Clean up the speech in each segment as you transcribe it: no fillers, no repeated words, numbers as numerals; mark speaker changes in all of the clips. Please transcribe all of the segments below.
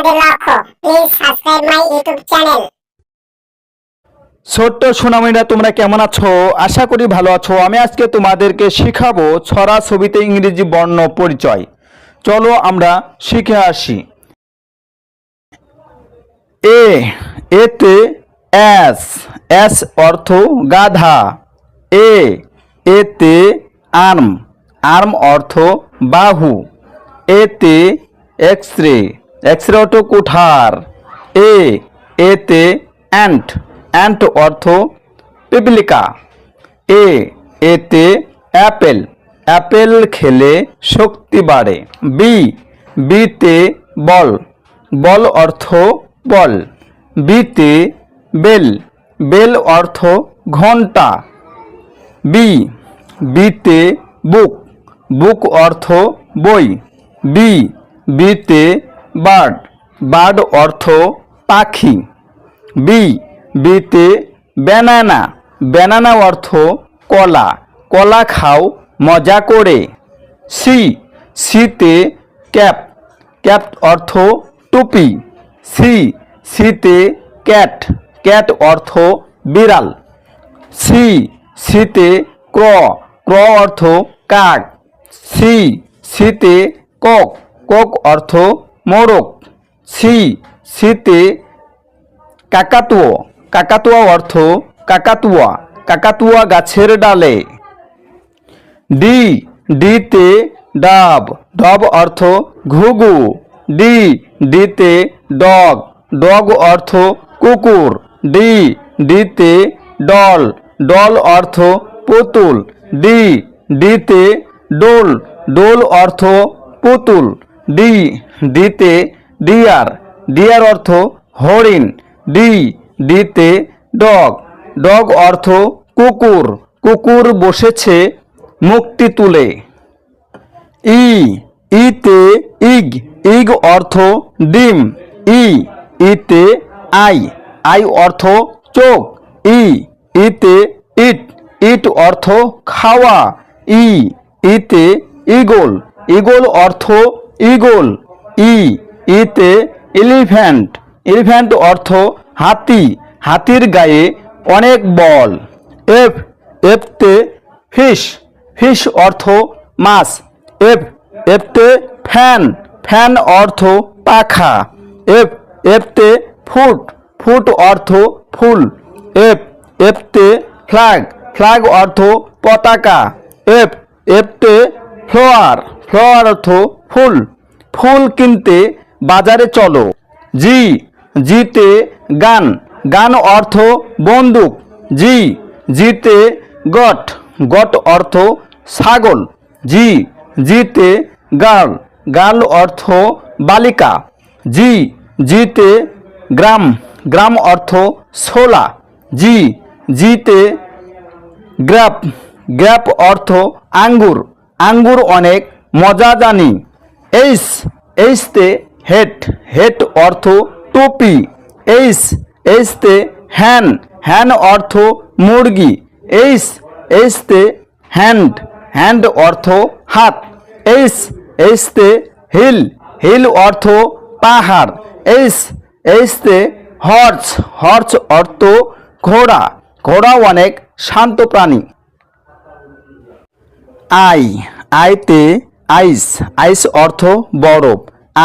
Speaker 1: আমাদের লক্ষ্য। Please subscribe my YouTube channel.
Speaker 2: ছোট্ট সোনামণিরা, তোমরা কেমন আছো? আশা করি ভালো আছো। আমি আজকে তোমাদেরকে শেখাবো ছড়া ছবিতে ইংরেজি বর্ণ পরিচয়। চলো আমরা শিখে আসি। এতে এস, এস অর্থ গাধা। এতে আর্ম, আর্ম অর্থ বাহু। এতে এক্স রে, এক্স রে অর্থ কুঠার। এতে অ্যান্ট, অ্যান্ট অর্থ পিপিলিকা। এতে অ্যাপেল, অ্যাপেল খেলে শক্তি বাড়ে। বিতে বল, বল অর্থ বল। বেল, বেল অর্থ ঘন্টা। বিতে বুক, বুক অর্থ বই। বিতে বার্ড, বার্ড অর্থ পাখি। বিতে ব্যানানা, ব্যানানা অর্থ কলা, কলা খাও মজা করে। সিতে ক্যাপ, ক্যাপ অর্থ টুপি। সিতে ক্যাট, ক্যাট অর্থ বিড়াল। সিতে ক্র, ক্র অর্থ কাক। সিতে কক, কক অর্থ মোরগ। সিতে কাকাতুয়া, কাকাতুয়া অর্থ কাকাতুয়া, কাকাতুয়া গাছের ডালে। ডিতে ডাব, ডাব অর্থ ঘুঘু। ডিতে ডগ, ডগ অর্থ কুকুর। ডিতে ডল, ডল অর্থ পুতুল। ডিতে ডোল, ডোল অর্থ পুতুল। ডিতে ডিয়ার, ডিয়ার অর্থ হরিণ। ডিতে ডগ, ডগ অর্থ কুকুর, কুকুর বসেছে মুখটি তুলে। ইতে ইগ, ইগ অর্থ ডিম। ইতে আই, আই অর্থ চোখ। ইতে ইট, ইট অর্থ খাওয়া। ইতে ইগল, ইগল অর্থ ইগল। ইতে এলিফ্যান্ট, এলিফ্যান্ট অর্থ হাতি, হাতির গায়ে অনেক বল। এফতে ফিশ, ফিশ অর্থ মাছ। এফতে ফ্যান, ফ্যান অর্থ পাখা। এফতে ফুট, ফুট অর্থ ফুল। এফতে ফ্ল্যাগ, ফ্ল্যাগ অর্থ পতাকা। এফতে ফ্লাওয়ার, ফ্লাওয়ার অর্থ ফুল। ফুল কিনতে বাজারে চলো। জিতে গান, গান অর্থ বন্দুক। জিতে গট, গট অর্থ ছাগল। জিতে গার্ল, গার্ল অর্থ বালিকা। জিতে গ্রাম, গ্রাম অর্থ ছোলা। জিতে গ্রাপ, গ্রাপ অর্থ আঙ্গুর, আঙ্গুর অনেক মজা জানি। এইচতে হেড, হেড অর্থ টুপি। এইচতে হ্যান, হ্যান অর্থ মুরগি। এইচতে হ্যান্ড, হ্যান্ড অর্থ হাত। এইচতে হিল, হিল অর্থ পাহাড়। এইচতে হর্স, হর্স অর্থ ঘোড়া, ঘোড়া অনেক শান্ত প্রাণী। আইতে আইস, আইস অর্থ বরফ।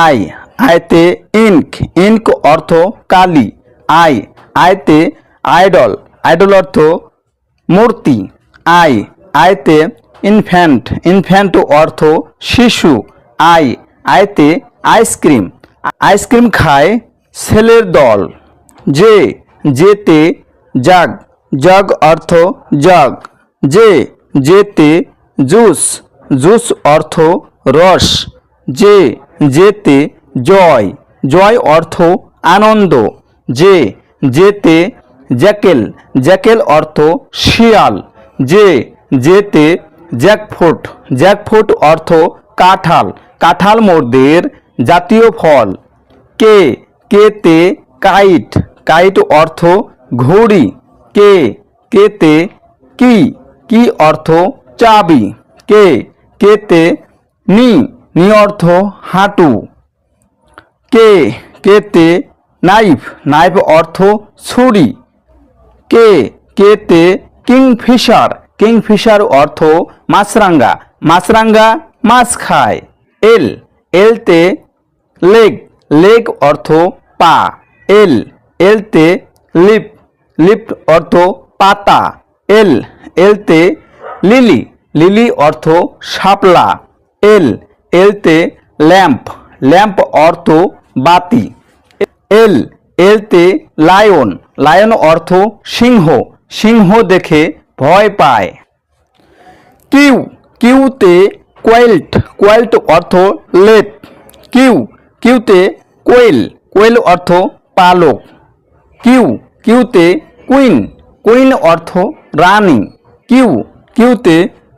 Speaker 2: আইতে ইঙ্ক, ইঙ্ক অর্থ কালি। আইতে আইডল, আইডল অর্থ মূর্তি। আইতে ইনফ্যান্ট, ইনফ্যান্ট অর্থ শিশু। আইতে আইসক্রিম, আইসক্রিম খায় ছেলের দল। যেতে জাগ, জাগ অর্থ জগ। যেতে জুস, জুস অর্থ রস। যেতে জয়, জয় অর্থ আনন্দ। যেতে জ্যাকেল, জ্যাকেল অর্থ শিয়াল। যেতে জ্যাকফ্রুট, জ্যাকফ্রুট অর্থ কাঁঠাল, কাঁঠাল মোরদের জাতীয় ফল। কেতে কাইট, কাইট অর্থ ঘড়ি। কেতে কি, কি অর্থ চাবি। কেতে নি, নি অর্থ হাঁটু। কেতে নাইফ, নাইফ অর্থ ছুরি। কেতে কিংফিশার, কিংফিশার অর্থ মাছরাঙ্গা, মাছরাঙ্গা মাছ খায়। এলতে লেগ, লেগ অর্থ পা। এলতে লিপ, লিপ অর্থ পাতা। এলতে লিলি, লিলি অর্থ শাপলা। এলতে ল্যাম্প, ল্যাম্প অর্থ বাতি। এলতে লায়ন, লায়ন অর্থ সিংহ, সিংহ দেখে ভয় পায়। কিউতে কোয়েল্ট, কোয়েল্ট অর্থ লেপ। কিউতে কোয়েল, কোয়েল অর্থ পালক। কিউতে কুইন, কুইন অর্থ রানী। কিউতে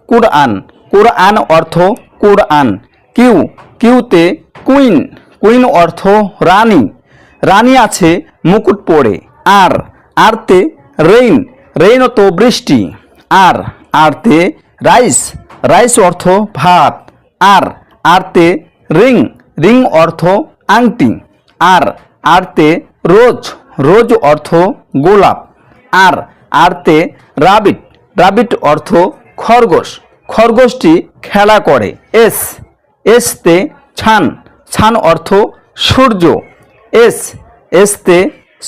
Speaker 2: কুরআন, কুরআন অর্থ কুরআন। কিউতে কুইন, কুইন অর্থ রানী, রানী আছে মুকুট পরে। আরতে রেইন, রেইন অর্থ বৃষ্টি। আরতে রাইস, রাইস অর্থ ভাত। আরতে রিং, রিং অর্থ আংটি। আরতে রোজ, রোজ অর্থ গোলাপ। আরতে রাবিট, রাবিট অর্থ খরগোশ, খরগোশটি খেলা করে। এসতে ছান, ছান অর্থ সূর্য। এসতে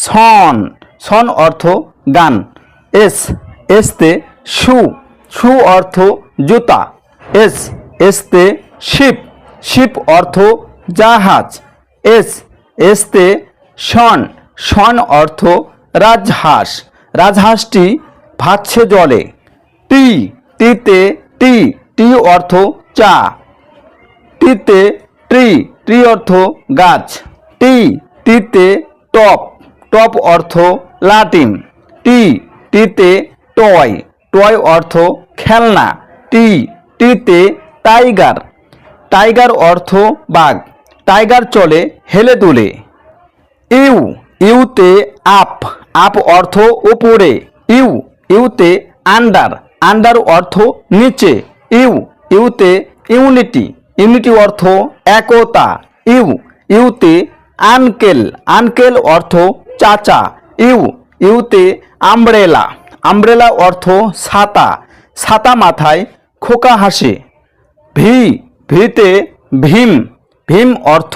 Speaker 2: সন, সন অর্থ গান। এসতে শু, শু অর্থ জুতা। এসতে শিপ, শিপ অর্থ জাহাজ। এসতে শন, শন অর্থ রাজহাঁস, রাজহাঁসটি ভাসছে জলে। টিতে টি অর্থ চা। টিতে ট্রি, ট্রি অর্থ গাছ। টিতে টপ, টপ অর্থ লাটিম। টিতে টয়, টয় অর্থ খেলনা। টিতে টাইগার, টাইগার অর্থ বাঘ, টাইগার চলে হেলে দুলে। ইউতে আপ, আপ অর্থ উপরে। ইউতে আন্ডার, আন্ডার অর্থ নিচে। ইউতে ইউনিটি, ইউনিটি অর্থ একতা। ইউতে আনকেল, আনকেল অর্থ চাচা। ইউতে আমব্রেলা, আমব্রেলা অর্থ ছাতা, ছাতা মাথায় খোকা হাসে। ভিতে ভীম, ভীম অর্থ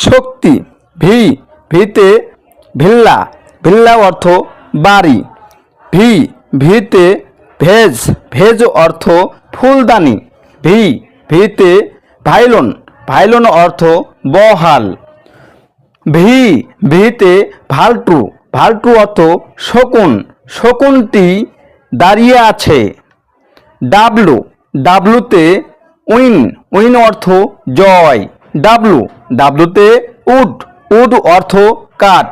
Speaker 2: শক্তি। ভিতে ভিল্লা, ভিল্লা অর্থ বাড়ি। ভিতে ভেজ, ভেজ অর্থ ফুলদানি। ভিতে ভাইলন, ভাইলন অর্থ বহাল। ভিতে ভাল্টু, ভাল্টু অর্থ শকুন, শকুনটি দাঁড়িয়ে আছে। ডাবলুতে উইন, উইন অর্থ জয়। ডাবলুতে উড, উড অর্থ কাঠ।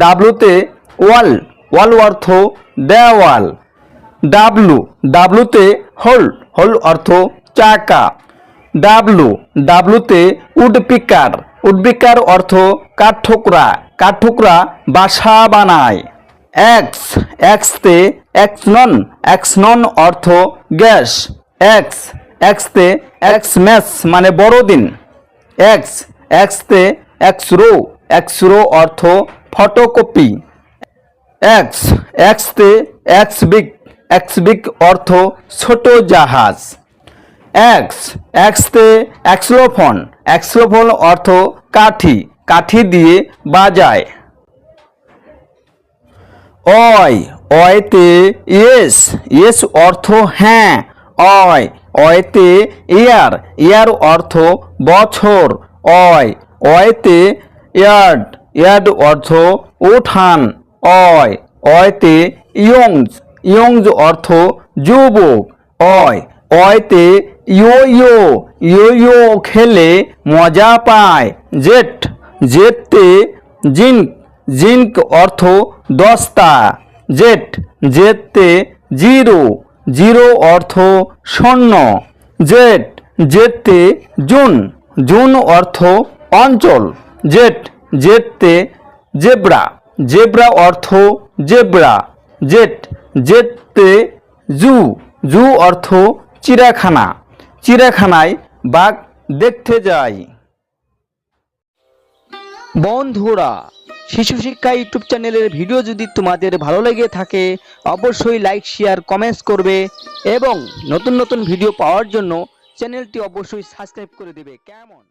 Speaker 2: ডাবলুতে ওয়াল, ওয়াল অর্থ দেওয়াল। ডাবলুতে হোল, হোল অর্থ চাকা। ডাবলুতে উডপিকার, উডপিকার অর্থ কাঠঠোকরা, কাঠঠোকরা বাসা বানায়। এক্সতে এক্সনন, এক্সনন অর্থ গ্যাস। এক্সতে এক্সম্যাস মানে বড়দিন। এক্সতে এক্সরো, এক্সরো অর্থ ফটোকপি। এক্সতে এক্সবিগ, এক্সবিগ অর্থ ছোট জাহাজ। এক্সতে এক্সলোফোন, এক্সলোফোন অর্থ কাঠি, কাঠি দিয়ে বাজায়। অয়তে ইয়েস, ইয়েস অর্থ হ্যাঁ। অয়তে ইয়ার, ইয়ার অর্থ বছর। অয়তে ইয়ার্ড, ইয়ার্ড অর্থ উঠান। অয়তে ইয়ংস, ইয়ংস অর্থ যুবক। অয়তে ইয়ো ইয়ো, ইয়ো ইয়ো খেলে মজা পায়। জেতে জিঙ্ক, জিঙ্ক অর্থ দস্তা। জেতে জিরো, জিরো অর্থ শূন্য। জেতে জুন, জুন অর্থ অঞ্চল। জেতে জেব্রা, জেব্রা অর্থ জেব্রা। জেতে জু, জু অর্থ চিড়িয়াখানা, চিড়িয়াখানায় বাঘ দেখতে যায়।
Speaker 3: বন্ধুরা, শিশু শিক্ষা ইউটিউব চ্যানেলের ভিডিও যদি তোমাদের ভালো লেগে থাকে অবশ্যই লাইক শেয়ার কমেন্টস করবে এবং নতুন নতুন ভিডিও পাওয়ার জন্য চ্যানেলটি অবশ্যই সাবস্ক্রাইব করে দেবে। কেমন?